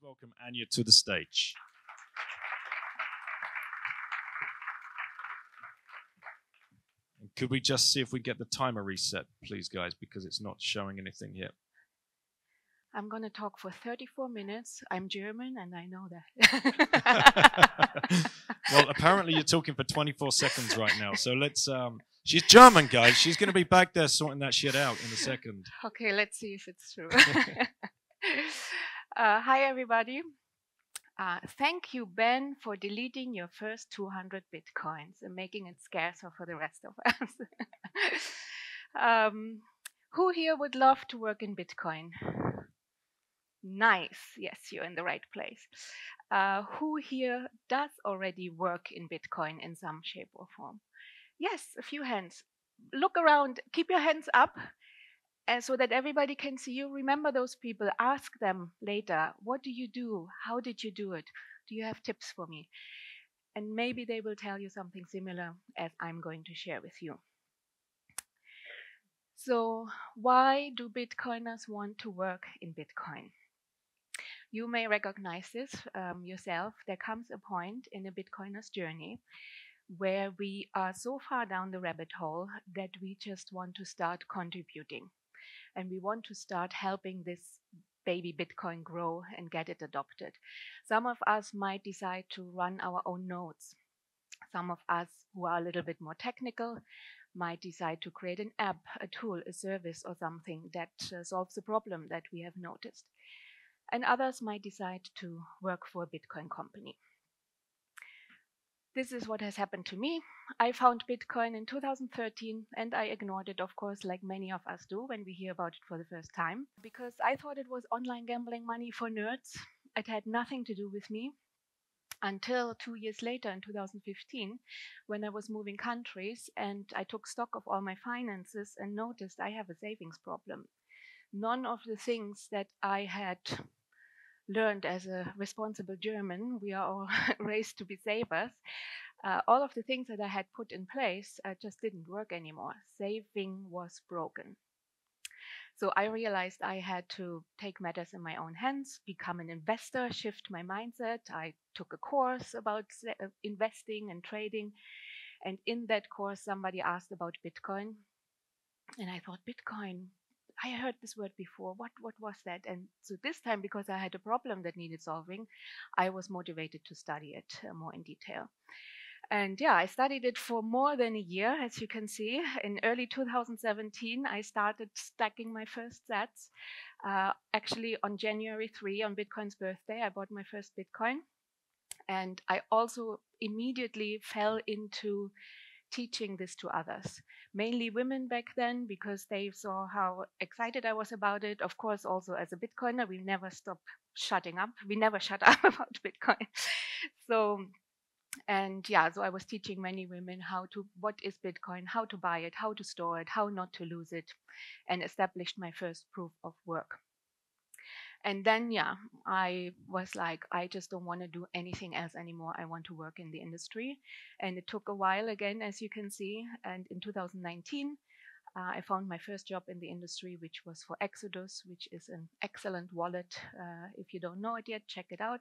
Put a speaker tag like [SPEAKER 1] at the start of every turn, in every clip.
[SPEAKER 1] welcome Anja to the stage. And could we just see if we get the timer reset, please, guys, because it's not showing anything yet.
[SPEAKER 2] I'm going to talk for 34 minutes. I'm German, and I know that.
[SPEAKER 1] Well, apparently you're talking for 24 seconds right now. So let's... she's German, guys. She's going to be back there sorting that shit out in a second.
[SPEAKER 2] Okay, let's see if it's true. Hi, everybody. Thank you, Ben, for deleting your first 200 Bitcoins and making it scarcer for the rest of us. Who here would love to work in Bitcoin? Nice. Yes, you're in the right place. Who here does already work in Bitcoin in some shape or form? Yes, a few hands. Look around. Keep your hands up so that everybody can see you. Remember those people. Ask them later, what do you do? How did you do it? Do you have tips for me? And maybe they will tell you something similar as I'm going to share with you. So why do Bitcoiners want to work in Bitcoin? You may recognize this yourself. There comes a point in a Bitcoiner's journey where we are so far down the rabbit hole that we just want to start contributing. And we want to start helping this baby Bitcoin grow and get it adopted. Some of us might decide to run our own nodes. Some of us who are a little bit more technical might decide to create an app, a tool, a service, or something that solves a problem that we have noticed. And others might decide to work for a Bitcoin company. This is what has happened to me. I found Bitcoin in 2013 and I ignored it, of course, like many of us do when we hear about it for the first time, because I thought it was online gambling money for nerds. It had nothing to do with me until 2 years later in 2015, when I was moving countries and I took stock of all my finances and noticed I have a savings problem. None of the things that I had learned as a responsible German, we are all raised to be savers, all of the things that I had put in place just didn't work anymore. Saving was broken. So I realized I had to take matters in my own hands, become an investor, shift my mindset. I took a course about investing and trading. And in that course, somebody asked about Bitcoin. And I thought, Bitcoin, I heard this word before. What was that? And so this time, because I had a problem that needed solving, I was motivated to study it more in detail. And yeah, I studied it for more than a year, as you can see. In early 2017, I started stacking my first sats. Actually, on January 3, on Bitcoin's birthday, I bought my first Bitcoin. And I also immediately fell into teaching this to others, mainly women back then, because they saw how excited I was about it. Of course, also as a Bitcoiner, we never stop shutting up. We never shut up about Bitcoin. So I was teaching many women what is Bitcoin, how to buy it, how to store it, how not to lose it, and established my first proof of work. And then, I was like, I just don't want to do anything else anymore. I want to work in the industry. And it took a while again, as you can see. And in 2019, I found my first job in the industry, which was for Exodus, which is an excellent wallet. If you don't know it yet, check it out.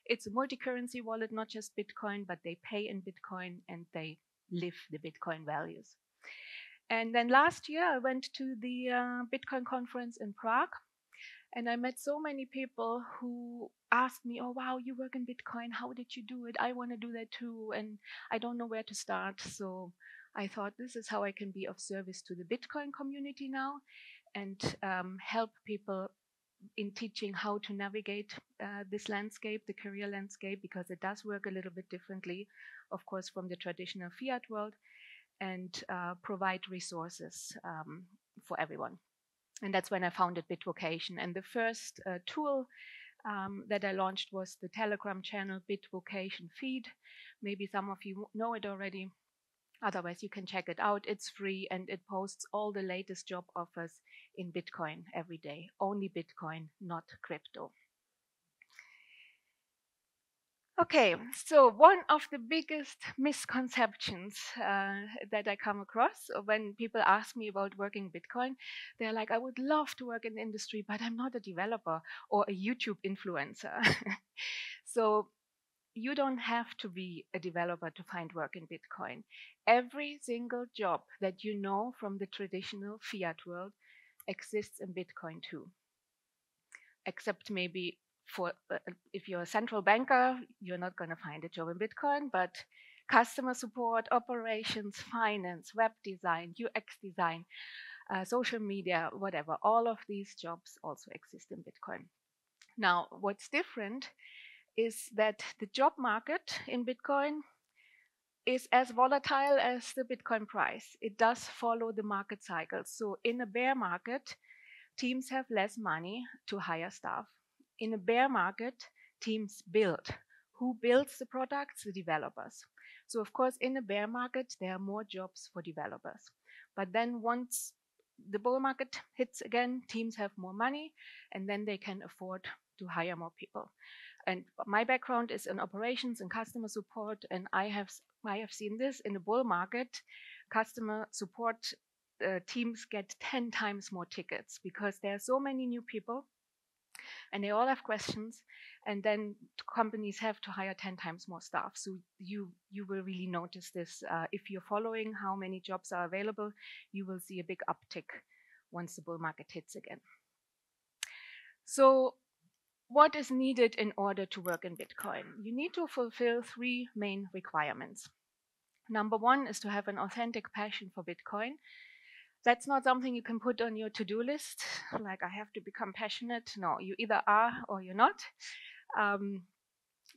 [SPEAKER 2] It's a multi-currency wallet, not just Bitcoin, but they pay in Bitcoin and they live the Bitcoin values. And then last year, I went to the Bitcoin conference in Prague. And I met so many people who asked me, oh, wow, you work in Bitcoin. How did you do it? I want to do that too. And I don't know where to start. So I thought this is how I can be of service to the Bitcoin community now and help people in teaching how to navigate this landscape, the career landscape, because it does work a little bit differently, of course, from the traditional fiat world, and provide resources for everyone. And that's when I founded Bitvocation. And the first tool that I launched was the Telegram channel Bitvocation Feed. Maybe some of you know it already. Otherwise, you can check it out. It's free and it posts all the latest job offers in Bitcoin every day. Only Bitcoin, not crypto. Okay, so one of the biggest misconceptions that I come across when people ask me about working Bitcoin, they're like, I would love to work in the industry, but I'm not a developer or a YouTube influencer. So you don't have to be a developer to find work in Bitcoin. Every single job that you know from the traditional fiat world exists in Bitcoin too, except maybe for if you're a central banker, you're not going to find a job in Bitcoin, but customer support, operations, finance, web design, UX design, social media, whatever, all of these jobs also exist in Bitcoin. Now, what's different is that the job market in Bitcoin is as volatile as the Bitcoin price. It does follow the market cycles. So in a bear market, teams have less money to hire staff. In a bear market, teams build. Who builds the products? The developers. So of course, in a bear market, there are more jobs for developers. But then once the bull market hits again, teams have more money, and then they can afford to hire more people. And my background is in operations and customer support, and I have seen this in the bull market. Customer support teams get 10 times more tickets because there are so many new people and they all have questions, and then companies have to hire 10 times more staff. So you will really notice this. If you're following how many jobs are available, you will see a big uptick once the bull market hits again. So what is needed in order to work in Bitcoin? You need to fulfill 3 main requirements. Number 1 is to have an authentic passion for Bitcoin. That's not something you can put on your to-do list, like I have to become passionate. No, you either are or you're not.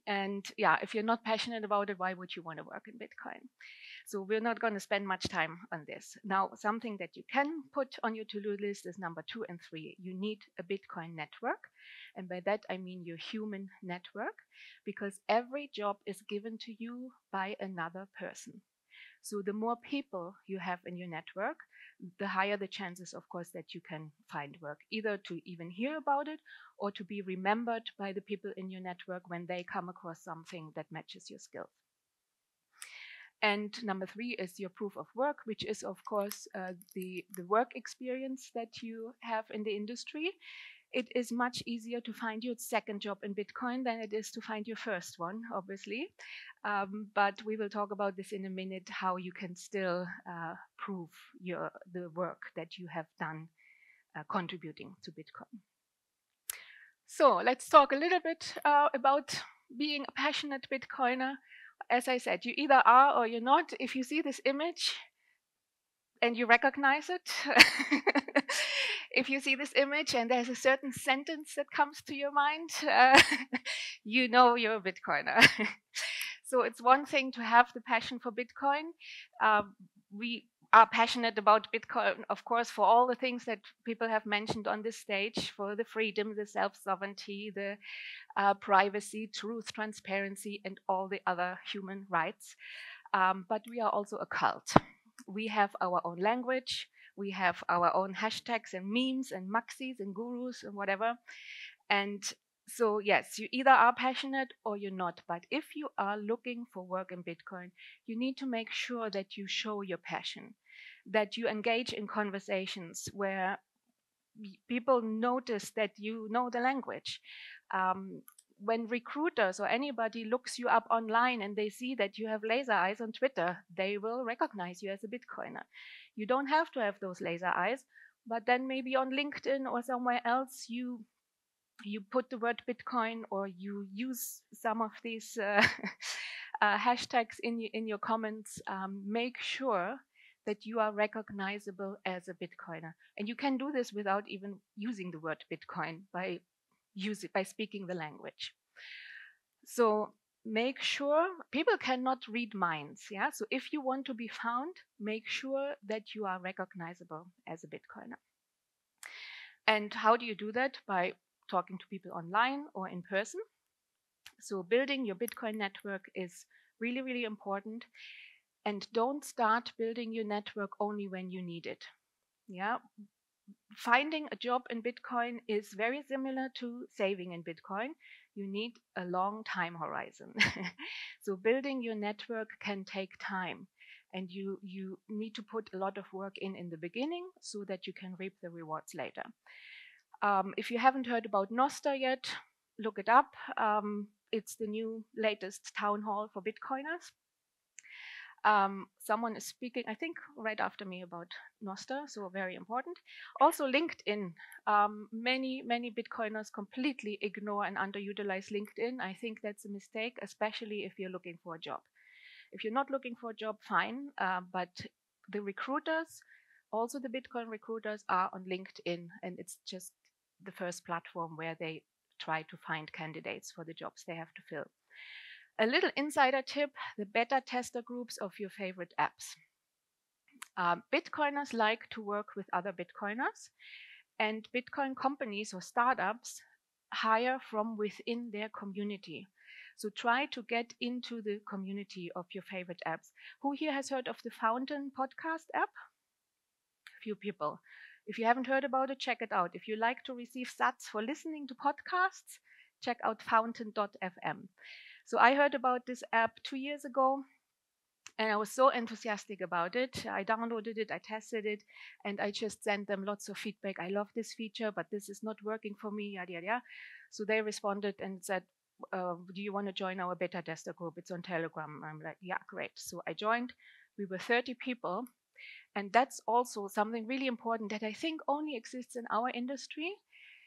[SPEAKER 2] And yeah, if you're not passionate about it, why would you want to work in Bitcoin? So we're not going to spend much time on this. Now, something that you can put on your to-do list is number 2 and 3. You need a Bitcoin network. And by that, I mean your human network, because every job is given to you by another person. So the more people you have in your network, the higher the chances, of course, that you can find work, either to even hear about it or to be remembered by the people in your network when they come across something that matches your skills. And number 3 is your proof of work, which is, of course, the work experience that you have in the industry. It is much easier to find your second job in Bitcoin than it is to find your first one, obviously. But we will talk about this in a minute, how you can still prove the work that you have done contributing to Bitcoin. So let's talk a little bit about being a passionate Bitcoiner. As I said, you either are or you're not. If you see this image and you recognize it, if you see this image and there's a certain sentence that comes to your mind, you know you're a Bitcoiner. So it's one thing to have the passion for Bitcoin. We are passionate about Bitcoin, of course, for all the things that people have mentioned on this stage, for the freedom, the self-sovereignty, the privacy, truth, transparency, and all the other human rights. But we are also a cult. We have our own language. We have our own hashtags and memes and maxis and gurus and whatever. And so, yes, you either are passionate or you're not. But if you are looking for work in Bitcoin, you need to make sure that you show your passion, that you engage in conversations where people notice that you know the language. When recruiters or anybody looks you up online and they see that you have laser eyes on Twitter, they will recognize you as a Bitcoiner. You don't have to have those laser eyes, but then maybe on LinkedIn or somewhere else, you put the word Bitcoin or you use some of these hashtags in your comments. Make sure that you are recognizable as a Bitcoiner. And you can do this without even using the word Bitcoin by speaking the language. So make sure people cannot read minds. Yeah. So if you want to be found, make sure that you are recognizable as a Bitcoiner. And how do you do that? By talking to people online or in person. So building your Bitcoin network is really, really important. And don't start building your network only when you need it. Yeah. finding a job in Bitcoin is very similar to saving in Bitcoin. You need a long time horizon. So building your network can take time, and you need to put a lot of work in the beginning so that you can reap the rewards later. If you haven't heard about Nostr yet, look it up. It's the new latest town hall for Bitcoiners. Someone is speaking, I think, right after me about Nostr, so very important. Also LinkedIn. Many Bitcoiners completely ignore and underutilize LinkedIn. I think that's a mistake, especially if you're looking for a job. If you're not looking for a job, fine, but the recruiters, also the Bitcoin recruiters, are on LinkedIn, and it's just the first platform where they try to find candidates for the jobs they have to fill. A little insider tip, the beta tester groups of your favorite apps. Bitcoiners like to work with other Bitcoiners, and Bitcoin companies or startups hire from within their community. So try to get into the community of your favorite apps. Who here has heard of the Fountain podcast app? A few people. If you haven't heard about it, check it out. If you like to receive sats for listening to podcasts, check out fountain.fm. So I heard about this app 2 years ago, and I was so enthusiastic about it. I downloaded it, I tested it, and I just sent them lots of feedback. I love this feature, but this is not working for me, yada, yada, yada. So they responded and said, do you want to join our beta tester group? It's on Telegram. I'm like, yeah, great. So I joined. We were 30 people. And that's also something really important that I think only exists in our industry.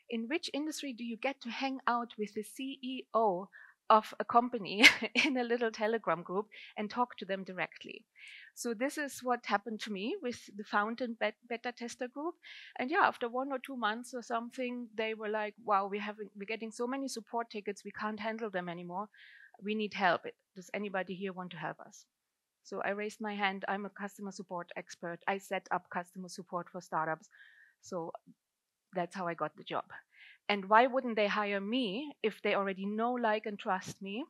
[SPEAKER 2] In which industry do you get to hang out with the CEO of a company in a little Telegram group and talk to them directly? So this is what happened to me with the Fountain beta tester group. And yeah, after 1 or 2 months or something, they were like, wow, we're getting so many support tickets, we can't handle them anymore. We need help. Does anybody here want to help us? So I raised my hand. I'm a customer support expert. I set up customer support for startups. So that's how I got the job. And why wouldn't they hire me if they already know, like, and trust me?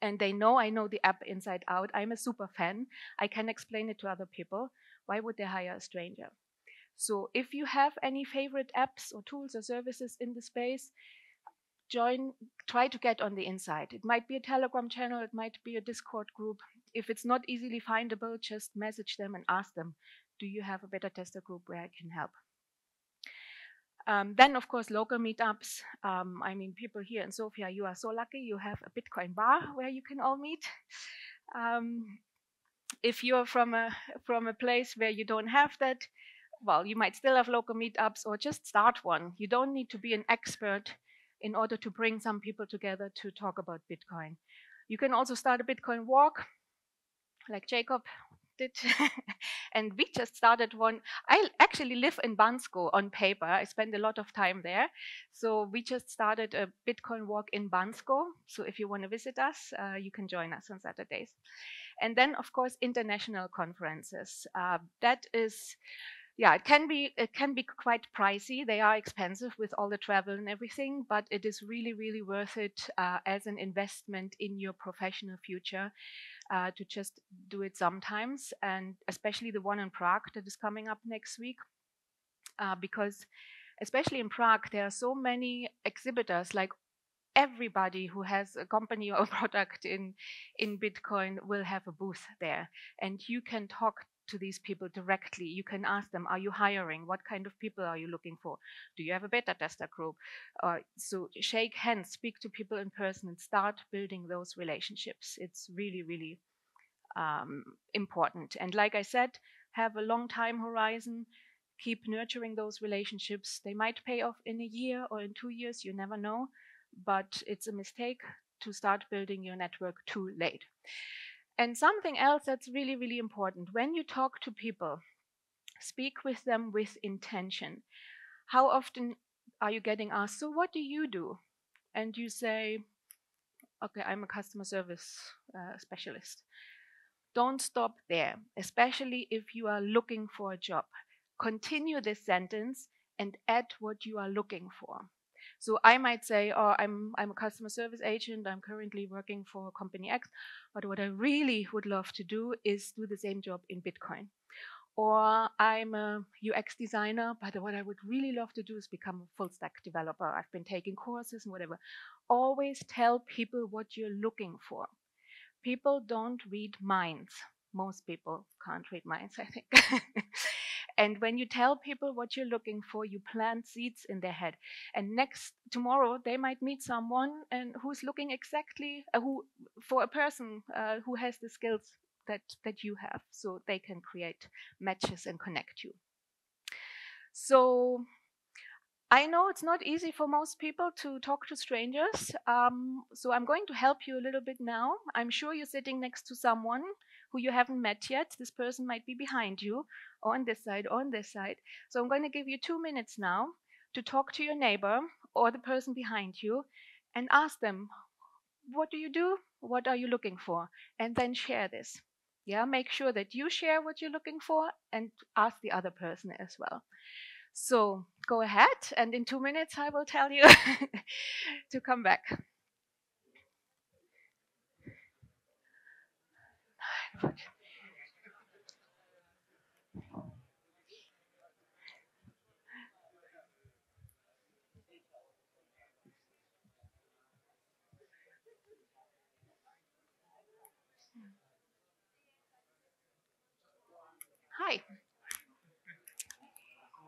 [SPEAKER 2] And they know I know the app inside out. I'm a super fan. I can explain it to other people. Why would they hire a stranger? So if you have any favorite apps or tools or services in the space, try to get on the inside. It might be a Telegram channel, it might be a Discord group. If it's not easily findable, just message them and ask them, do you have a beta tester group where I can help? Then, of course, local meetups. I mean, people here in Sofia, you are so lucky. You have a Bitcoin bar where you can all meet. If you're from a place where you don't have that, well, you might still have local meetups, or just start one. You don't need to be an expert in order to bring some people together to talk about Bitcoin. You can also start a Bitcoin walk, like Jacob did. And we just started one. I actually live in Bansko on paper. I spend a lot of time there. So we just started a Bitcoin walk in Bansko. So if you want to visit us, you can join us on Saturdays. And then, of course, international conferences. That is, yeah, it can be quite pricey. They are expensive with all the travel and everything, but it is really, really worth it as an investment in your professional future to just do it sometimes, and especially the one in Prague that is coming up next week, because especially in Prague, there are so many exhibitors. Like, everybody who has a company or a product in Bitcoin will have a booth there, and you can talk to these people directly. You can ask them, are you hiring? What kind of people are you looking for? Do you have a beta tester group? So shake hands, speak to people in person, and start building those relationships. It's really, really important. And like I said, have a long time horizon. Keep nurturing those relationships. They might pay off in a year or in 2 years, you never know. But it's a mistake to start building your network too late. And something else that's really, really important, when you talk to people, speak with them with intention. How often are you getting asked, so what do you do? And you say, okay, I'm a customer service specialist. Don't stop there, especially if you are looking for a job. Continue this sentence and add what you are looking for. So I might say, oh, I'm a customer service agent. I'm currently working for company X. But what I really would love to do is do the same job in Bitcoin. Or I'm a UX designer, but what I would really love to do is become a full stack developer. I've been taking courses and whatever. Always tell people what you're looking for. People don't read minds. Most people can't read minds, I think. And when you tell people what you're looking for, you plant seeds in their head. And tomorrow, they might meet someone and who's looking exactly for a person who has the skills that you have, so they can create matches and connect you. So I know it's not easy for most people to talk to strangers, so I'm going to help you a little bit now. I'm sure you're sitting next to someone who you haven't met yet. This person might be behind you, or on this side, or on this side. So I'm going to give you 2 minutes now to talk to your neighbor or the person behind you and ask them, what do you do? What are you looking for? And then share this. Yeah, make sure that you share what you're looking for and ask the other person as well. So go ahead, and in 2 minutes I will tell you to come back. Hi.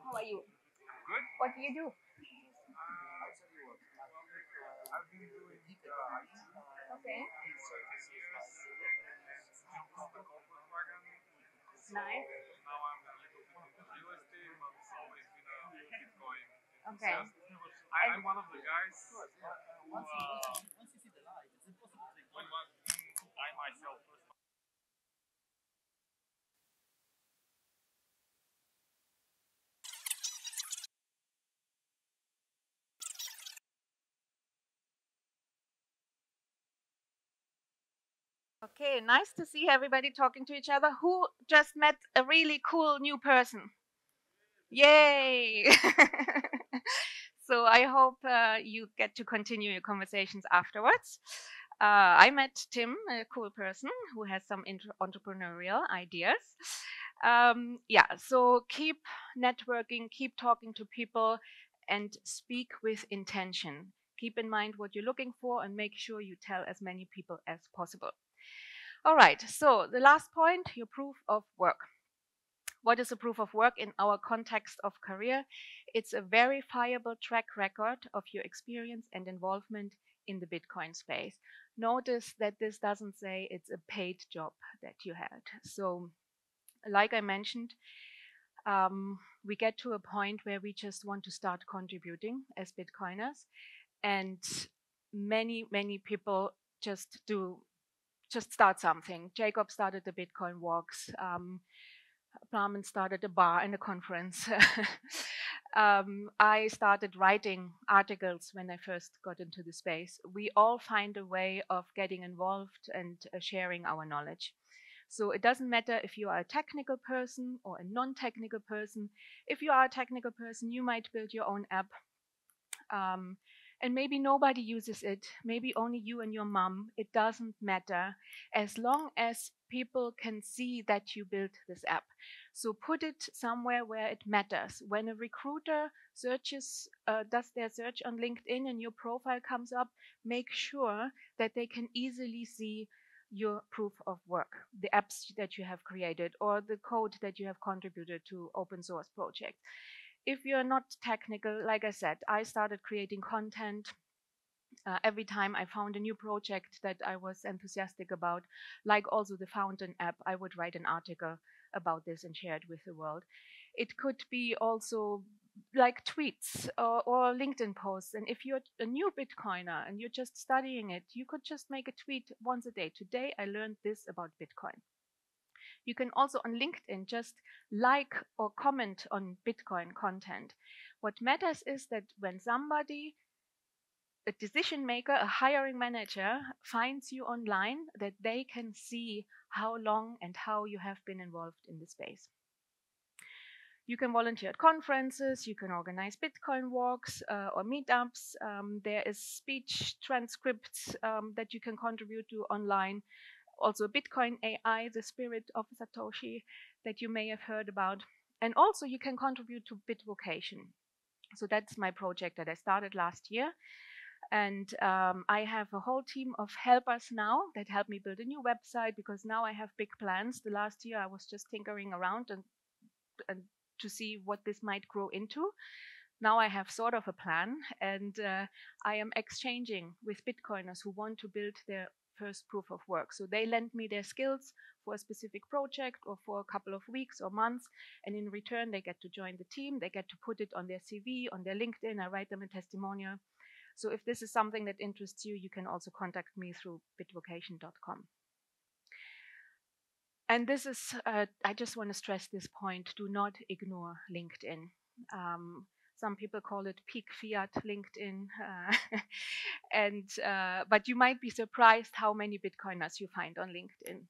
[SPEAKER 2] How are you?
[SPEAKER 3] Good.
[SPEAKER 2] What do you do?
[SPEAKER 3] I've been doing
[SPEAKER 2] Okay.
[SPEAKER 3] service years, jumped on the corporate wagon. So
[SPEAKER 2] Nice.
[SPEAKER 3] now I'm a little bit into real estate, but it's always been a Bitcoin
[SPEAKER 2] Okay.
[SPEAKER 3] enthusiast. I'm one of the guys who, when I myself first.
[SPEAKER 2] Okay, nice to see everybody talking to each other. Who just met a really cool new person? Yay! So I hope you get to continue your conversations afterwards. I met Tim, a cool person who has some entrepreneurial ideas. Yeah, so keep networking, keep talking to people, and speak with intention. Keep in mind what you're looking for and make sure you tell as many people as possible. All right, so the last point, your proof of work. What is a proof of work in our context of career? It's a verifiable track record of your experience and involvement in the Bitcoin space. Notice that this doesn't say it's a paid job that you had. So, like I mentioned, we get to a point where we just want to start contributing as Bitcoiners, and many people just start something. Jacob started the Bitcoin walks. Brahman started a bar and a conference. I started writing articles when I first got into the space. We all find a way of getting involved and sharing our knowledge. So it doesn't matter if you are a technical person or a non-technical person. If you are a technical person, you might build your own app. And maybe nobody uses it, maybe only you and your mom. It doesn't matter as long as people can see that you built this app. So put it somewhere where it matters. When a recruiter does their search on LinkedIn and your profile comes up, make sure that they can easily see your proof of work, the apps that you have created or the code that you have contributed to open source projects. If you're not technical, like I said, I started creating content every time I found a new project that I was enthusiastic about, like also the Fountain app. I would write an article about this and share it with the world. It could be also like tweets or LinkedIn posts. And if you're a new Bitcoiner and you're just studying it, you could just make a tweet once a day. Today, I learned this about Bitcoin. You can also on LinkedIn just like or comment on Bitcoin content. What matters is that when somebody, a decision maker, a hiring manager, finds you online, that they can see how long and how you have been involved in the space. You can volunteer at conferences, you can organize Bitcoin walks or meetups. There is speech transcripts that you can contribute to online. Also Bitcoin AI, the spirit of Satoshi that you may have heard about. And also you can contribute to Bitvocation. So that's my project that I started last year. And I have a whole team of helpers now that help me build a new website, because now I have big plans. The last year I was just tinkering around and to see what this might grow into. Now I have sort of a plan, and I am exchanging with Bitcoiners who want to build their first proof of work. So they lend me their skills for a specific project or for a couple of weeks or months, and in return they get to join the team, they get to put it on their CV, on their LinkedIn, I write them a testimonial. So if this is something that interests you, you can also contact me through bitvocation.com. And this is, I just want to stress this point, do not ignore LinkedIn. Some people call it peak fiat LinkedIn. But you might be surprised how many Bitcoiners you find on LinkedIn.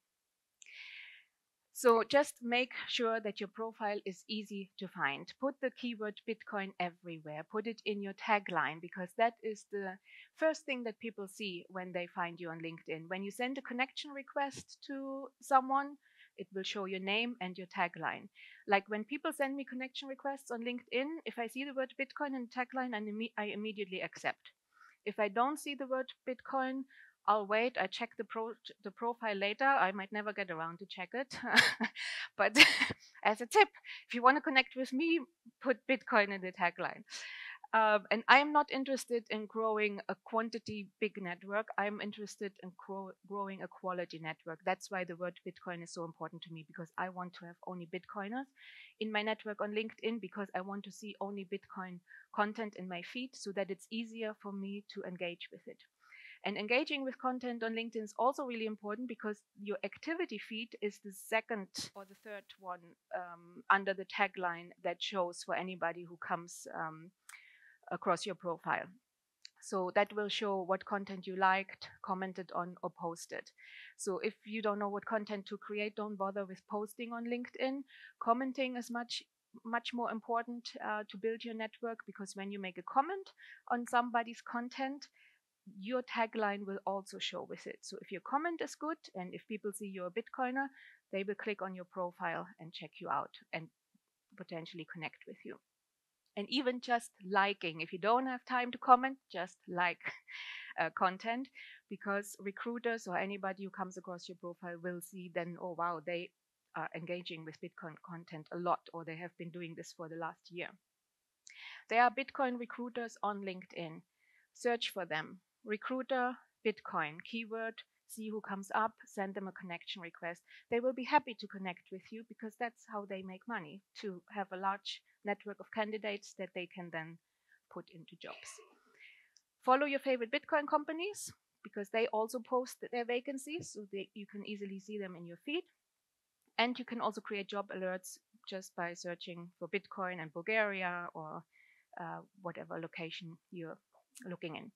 [SPEAKER 2] So just make sure that your profile is easy to find. Put the keyword Bitcoin everywhere. Put it in your tagline, because that is the first thing that people see when they find you on LinkedIn. When you send a connection request to someone, it will show your name and your tagline. Like when people send me connection requests on LinkedIn, if I see the word Bitcoin in the tagline, I immediately accept. If I don't see the word Bitcoin, I'll wait. I check the profile later. I might never get around to check it. But as a tip, if you want to connect with me, put Bitcoin in the tagline. And I'm not interested in growing a quantity big network. I'm interested in growing a quality network. That's why the word Bitcoin is so important to me, because I want to have only Bitcoiners in my network on LinkedIn, because I want to see only Bitcoin content in my feed so that it's easier for me to engage with it. And engaging with content on LinkedIn is also really important, because your activity feed is the second or the third one under the tagline that shows for anybody who comes across your profile. So that will show what content you liked, commented on, or posted. So if you don't know what content to create, don't bother with posting on LinkedIn. Commenting is much more important to build your network, because when you make a comment on somebody's content, your tagline will also show with it. So if your comment is good and if people see you're a Bitcoiner, they will click on your profile and check you out and potentially connect with you. And even just liking, if you don't have time to comment, just like content, because recruiters or anybody who comes across your profile will see then, oh wow, they are engaging with Bitcoin content a lot, or they have been doing this for the last year. There are Bitcoin recruiters on LinkedIn. Search for them. Recruiter, Bitcoin, keyword, see who comes up, send them a connection request. They will be happy to connect with you, because that's how they make money, to have a large network of candidates that they can then put into jobs. Follow your favorite Bitcoin companies, because they also post their vacancies, so you can easily see them in your feed. And you can also create job alerts just by searching for Bitcoin in Bulgaria or whatever location you're looking in.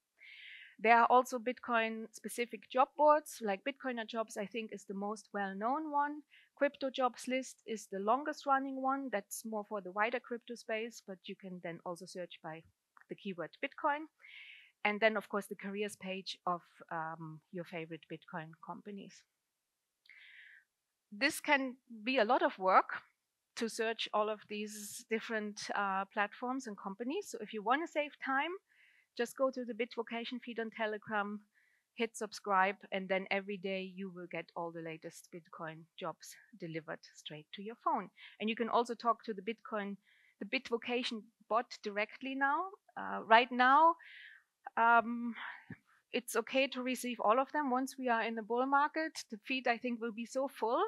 [SPEAKER 2] There are also Bitcoin-specific job boards, like Bitcoiner Jobs, I think, is the most well-known one. Crypto Jobs List is the longest-running one. That's more for the wider crypto space, but you can then also search by the keyword Bitcoin. And then, of course, the careers page of your favorite Bitcoin companies. This can be a lot of work to search all of these different platforms and companies. So if you want to save time, just go to the Bitvocation feed on Telegram, hit subscribe, and then every day you will get all the latest Bitcoin jobs delivered straight to your phone. And you can also talk to the Bitvocation bot directly now. Right now, it's okay to receive all of them. Once we are in the bull market, the feed, I think, will be so full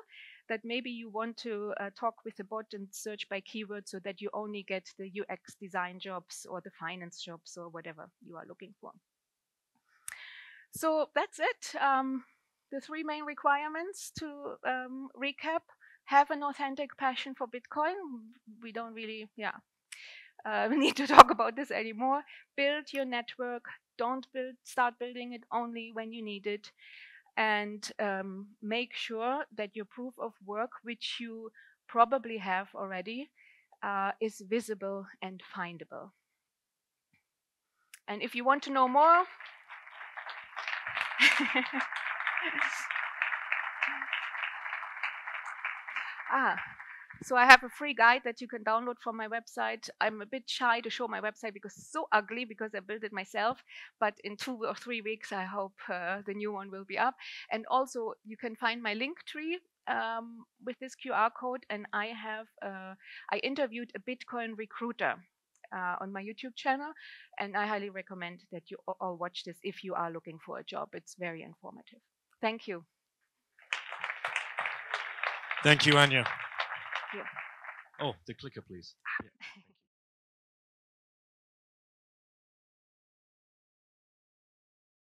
[SPEAKER 2] that maybe you want to talk with the bot and search by keyword, so that you only get the UX design jobs or the finance jobs or whatever you are looking for. So that's it. The three main requirements to recap: have an authentic passion for Bitcoin. We don't really, need to talk about this anymore. Build your network. Don't start building it only when you need it. And make sure that your proof of work, which you probably have already, is visible and findable. And if you want to know more, So I have a free guide that you can download from my website. I'm a bit shy to show my website because it's so ugly because I built it myself. But in 2 or 3 weeks, I hope the new one will be up. And also, you can find my link tree with this QR code. And I interviewed a Bitcoin recruiter on my YouTube channel. And I highly recommend that you all watch this if you are looking for a job. It's very informative. Thank you.
[SPEAKER 1] Thank you, Anja.
[SPEAKER 2] Yeah.
[SPEAKER 1] Oh, the clicker, please. Yeah.